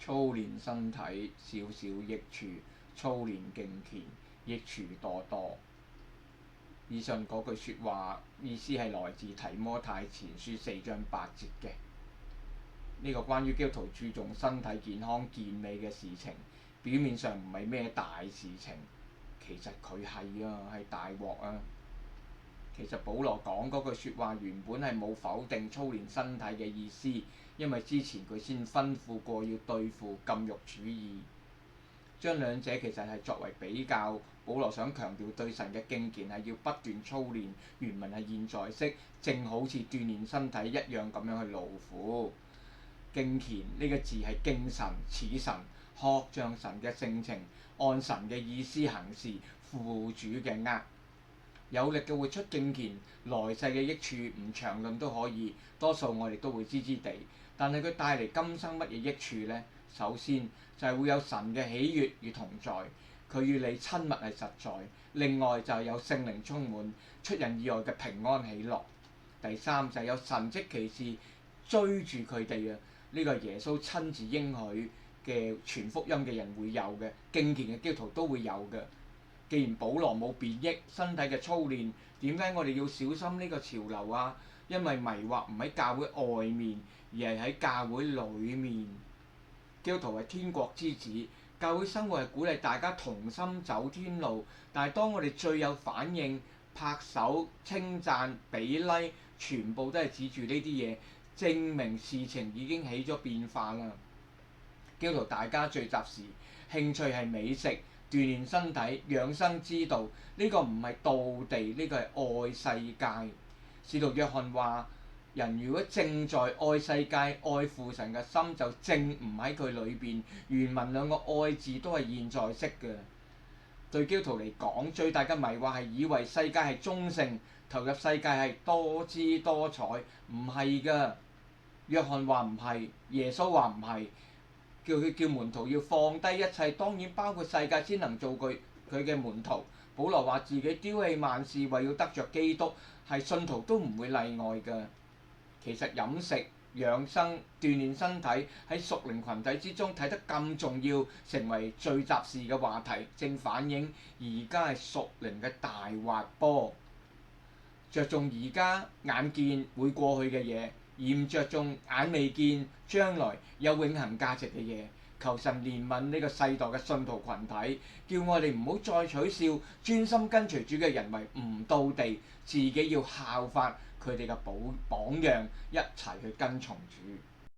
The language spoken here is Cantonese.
操練身體少少益處，操練敬虔益處多多。以上嗰句説話意思係來自提摩太前書4章8節嘅。呢個關於基督徒注重身體健康健美嘅事情，表面上唔係咩大事情，其實佢係大鑊啊！其實保羅講嗰句説話原本係冇否定操練身體嘅意思，因為之前佢先吩咐過要對付禁慾主義，將兩者其實係作為比較。保羅想強調對神嘅敬虔係要不斷操練，原文係現在式，正好似鍛鍊身體一樣咁樣去勞苦。敬虔呢個字係敬神似神，學像神嘅性情，按神嘅意思行事，負主嘅軛。有力嘅活出敬虔，來世嘅益處唔長論都可以，多數我哋都會知知地。但係佢帶嚟今生乜嘢益處呢？首先就係會有神嘅喜悅與同在，佢與你親密係實在。另外就係有聖靈充滿，出人意外嘅平安喜樂。第三就係有神蹟奇事追住佢哋啊！呢個係耶穌親自應許嘅傳福音嘅人會有嘅，敬虔嘅基督徒都會有嘅。既然保羅冇貶抑身體嘅操練，點解我哋要小心呢個潮流啊？因為迷惑唔喺教會外面，而係喺教會裡面。基督徒係天國之子，教會生活係鼓勵大家同心走天路。但係當我哋最有反應、拍手、稱讚、俾 like，全部都係指住呢啲嘢，證明事情已經起咗變化啦。基督徒大家聚集時，興趣係美食。鍛鍊身體、養生之道，呢個唔係道地，呢個係愛世界。使徒約翰話：人如果正在愛世界、愛父神嘅心，就正唔喺佢裏邊。原文兩個愛字都係現在式嘅。對基督徒嚟講，最大嘅迷惑係以為世界係中性，投入世界係多姿多彩，唔係㗎。約翰話唔係，耶穌話唔係。叫門徒要放低一切，當然包括世界先能做佢嘅門徒。保羅話自己丟棄萬事，為要得着基督，係信徒都唔會例外㗎。其實飲食、養生、鍛鍊身體喺屬靈群體之中睇得咁重要，成為聚集時嘅話題，正反映而家係屬靈嘅大滑坡。着重而家眼見會過去嘅嘢，而唔着重眼未見將來有永恆價值嘅嘢。求神憐憫呢個世代嘅信徒群體，叫我哋唔好再取笑專心跟隨主嘅人為唔到地，自己要效法佢哋嘅榜樣，一齊去跟從主。